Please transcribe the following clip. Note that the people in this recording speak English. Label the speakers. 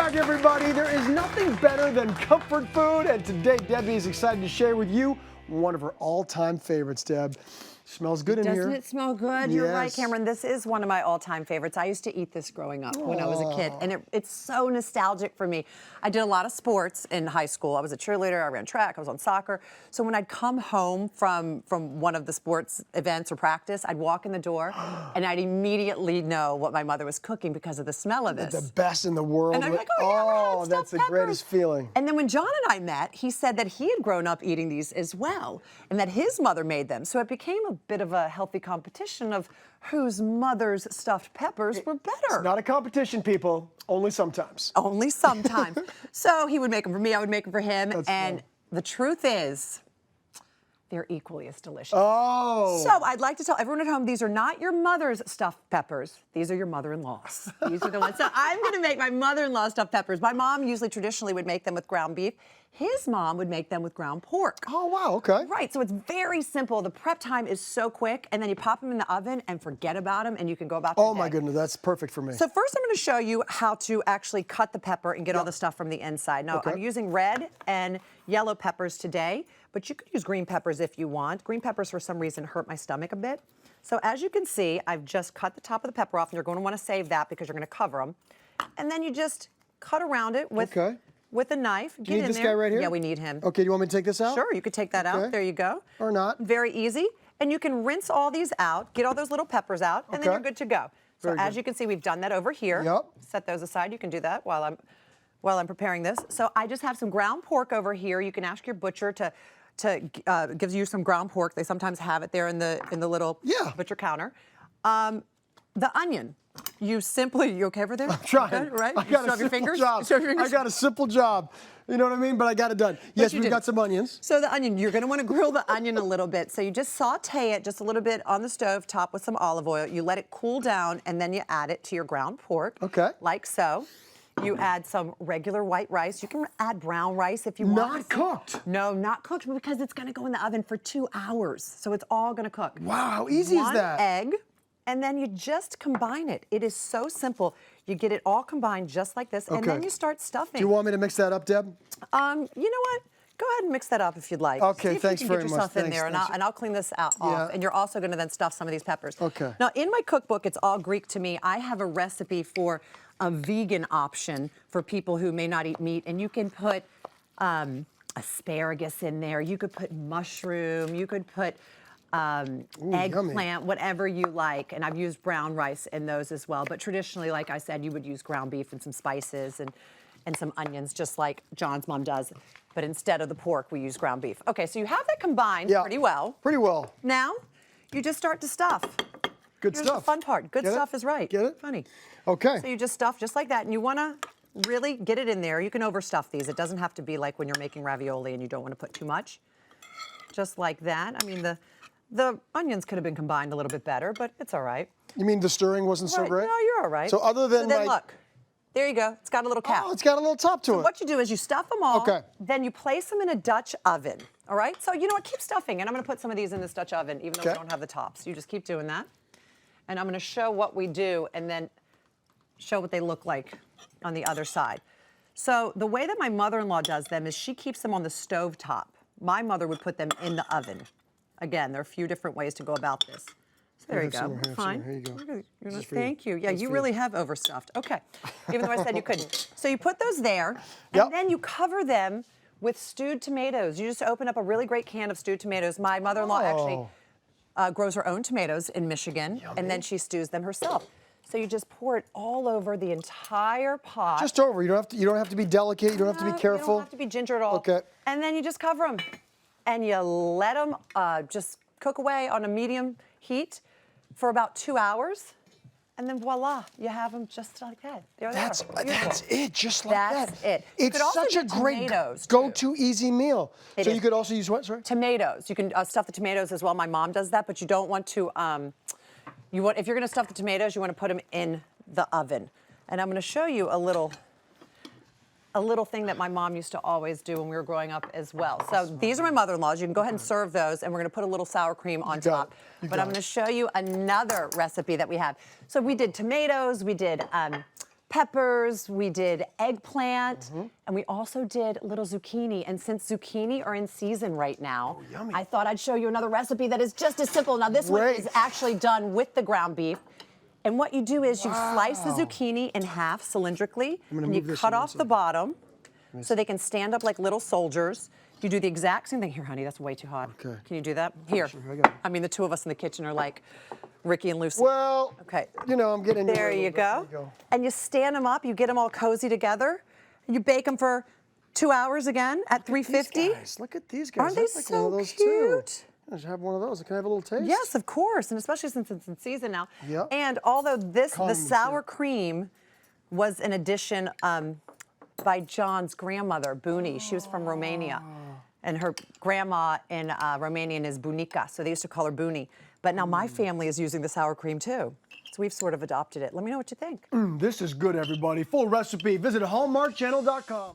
Speaker 1: Hallmark, everybody. There is nothing better than comfort food, and today Debbie is excited to share with you one of her all-time favorites, Deb. Smells good in here.
Speaker 2: Doesn't it smell good?
Speaker 1: Yes.
Speaker 2: You're right, Cameron. This is one of my all-time favorites. I used to eat this growing up when I was a kid, and it's so nostalgic for me. I did a lot of sports in high school. I was a cheerleader, I ran track, I was on soccer. So when I'd come home from one of the sports events or practice, I'd walk in the door, and I'd immediately know what my mother was cooking because of the smell of this.
Speaker 1: The best in the world.
Speaker 2: And I'm like, oh, yeah,
Speaker 1: that's the greatest feeling.
Speaker 2: And then when John and I met, he said that he had grown up eating these as well, and that his mother made them. So it became a bit of a healthy competition of whose mother's stuffed peppers were better.
Speaker 1: It's not a competition, people. Only sometimes.
Speaker 2: Only sometimes. So he would make them for me, I would make them for him.
Speaker 1: That's
Speaker 2: and
Speaker 1: fun.
Speaker 2: The truth is, they're equally as delicious.
Speaker 1: Oh.
Speaker 2: So I'd like to tell everyone at home, these are not your mother's stuffed peppers. These are your mother-in-law's. These are the ones. So I'm going to make my mother-in-law stuffed peppers. My mom usually traditionally would make them with ground beef. His mom would make them with ground pork.
Speaker 1: Oh, wow, okay.
Speaker 2: Right, so it's very simple. The prep time is so quick, and then you pop them in the oven and forget about them, and you can go about your day.
Speaker 1: My goodness, that's perfect for me.
Speaker 2: So first I'm going to show you how to actually cut the pepper and get all the stuff from the inside. Now, I'm using red and yellow peppers today, but you could use green peppers if you want. Green peppers, for some reason, hurt my stomach a bit. So as you can see, I've just cut the top of the pepper off, and you're going to want to save that because you're going to cover them. And then you just cut around it with a knife.
Speaker 1: Do you need this guy right here?
Speaker 2: Yeah, we need him.
Speaker 1: Okay, do you want me to take this out?
Speaker 2: Sure, you could take that out. There you go.
Speaker 1: Or not.
Speaker 2: Very easy. And you can rinse all these out, get all those little peppers out, and then you're good to go. So as you can see, we've done that over here.
Speaker 1: Yep.
Speaker 2: Set those aside. You can do that while I'm preparing this. So I just have some ground pork over here. You can ask your butcher to give you some ground pork. They sometimes have it there in the little butcher counter. The onion. You okay over there?
Speaker 1: I'm trying.
Speaker 2: Okay, right?
Speaker 1: I got a simple job. I got a simple job. You know what I mean? But I got it done. Yes, we've got some onions.
Speaker 2: So the onion, you're going to want to grill the onion a little bit. So you just saute it just a little bit on the stove top with some olive oil. You let it cool down, and then you add it to your ground pork. Okay. Like so. You add some regular white rice. You can add brown rice if you want.
Speaker 1: Not cooked?
Speaker 2: No, not cooked, because it's going to go in the oven for 2 hours. So it's all going to cook.
Speaker 1: Wow, how easy is that?
Speaker 2: 1 egg. And then you just combine it. It is so simple. You get it all combined just like this, and then you start stuffing.
Speaker 1: Do you want me to mix that up, Deb?
Speaker 2: You know what? Go ahead and mix that up if you'd like.
Speaker 1: Okay, thanks very much.
Speaker 2: Get yourself in there, and I'll clean this out off. And you're also going to then stuff some of these peppers.
Speaker 1: Okay.
Speaker 2: Now, in my cookbook, it's all Greek to me. I have a recipe for a vegan option for people who may not eat meat, and you can put asparagus in there. You could put mushroom. You could put eggplant, whatever you like. And I've used brown rice in those as well. But traditionally, like I said, you would use ground beef and some spices and some onions, just like John's mom does. But instead of the pork, we use ground beef. Okay, so you have that combined pretty well.
Speaker 1: Pretty well.
Speaker 2: Now, you just start to stuff.
Speaker 1: Good
Speaker 2: Here's
Speaker 1: stuff.
Speaker 2: the fun part. Good stuff is right.
Speaker 1: Get it?
Speaker 2: Funny.
Speaker 1: Okay.
Speaker 2: So you just stuff just like that, and you want to really get it in there. You can overstuff these. It doesn't have to be like when you're making ravioli and you don't want to put too much. Just like that. I mean, the onions could have been combined a little bit better, but it's all right.
Speaker 1: You mean the stirring wasn't so great?
Speaker 2: No, you're all right.
Speaker 1: So other than
Speaker 2: look, there you go. It's got a little cap.
Speaker 1: Oh, it's got a little top to it.
Speaker 2: So what you do is you stuff them all. Okay. Then you place them in a Dutch oven. All right. So you know what? Keep stuffing, and I'm going to put some of these in this Dutch oven, even though we don't have the tops. You just keep doing that, and I'm going to show what we do, and then show what they look like on the other side. So the way that my mother-in-law does them is she keeps them on the stove top. My mother would put them in the oven. Again, there are a few different ways to go about this. So there you go. Fine.
Speaker 1: Here you go.
Speaker 2: Thank you. Yeah, you really have overstuffed. Okay. Even though I said you couldn't. So you put those there, and then you cover them with stewed tomatoes. You just open up a really great can of stewed tomatoes. My mother-in-law actually grows her own tomatoes in Michigan, and then she stews them herself. So you just pour it all over the entire pot.
Speaker 1: Just over. You don't have to be delicate. You don't have to be careful.
Speaker 2: You don't have to be ginger at all.
Speaker 1: Okay.
Speaker 2: And then you just cover them, and you let them just cook away on a medium heat for about 2 hours, and then voila, you have them just like that.
Speaker 1: That's it, just like that.
Speaker 2: That's it.
Speaker 1: It's such a great go-to easy meal. So you could also use what, sorry?
Speaker 2: Tomatoes. You can stuff the tomatoes as well. My mom does that, but you don't want to. If you're going to stuff the tomatoes, you want to put them in the oven. And I'm going to show you a little thing that my mom used to always do when we were growing up as well. So these are my mother-in-law's. You can go ahead and serve those, and we're going to put a little sour cream on top. But I'm going to show you another recipe that we have. So we did tomatoes, we did peppers, we did eggplant,
Speaker 1: Mm-hmm.
Speaker 2: and we also did little zucchini. And since zucchini are in season right now,
Speaker 1: yummy.
Speaker 2: I thought I'd show you another recipe that is just as simple. Now this one
Speaker 1: Great.
Speaker 2: is actually done with the ground beef. And what you do is you slice the
Speaker 1: Wow.
Speaker 2: zucchini in half cylindrically,
Speaker 1: gonna
Speaker 2: and you
Speaker 1: move this
Speaker 2: cut
Speaker 1: in one
Speaker 2: off the
Speaker 1: second.
Speaker 2: bottom so they can stand up like little soldiers. You do the exact same thing. Here, honey, that's way too hot.
Speaker 1: Okay.
Speaker 2: Can you do that? Here.
Speaker 1: Sure, I got it.
Speaker 2: I mean, the two of us in the kitchen are like Ricky and Lucy.
Speaker 1: Well,
Speaker 2: Okay.
Speaker 1: you know, I'm getting
Speaker 2: There you go. And you stand them up, you get them all cozy together, and you bake them for 2 hours again at 350.
Speaker 1: Look at these guys.
Speaker 2: Aren't they
Speaker 1: I'd like one of
Speaker 2: so
Speaker 1: those
Speaker 2: cute?
Speaker 1: Too. I should have one of those. Can I have a little taste?
Speaker 2: Yes, of course, and especially since it's in season now.
Speaker 1: Yep.
Speaker 2: And although the
Speaker 1: Common
Speaker 2: sour
Speaker 1: sense.
Speaker 2: cream was an addition by John's grandmother, Buni. She was from Romania. And her grandma in Romanian is Bunica, so they used to call her Buni. But now my family is using the sour cream too. So we've sort of adopted it. Let me know what you think.
Speaker 1: This is good, everybody. Full recipe. Visit hallmarkchannel.com.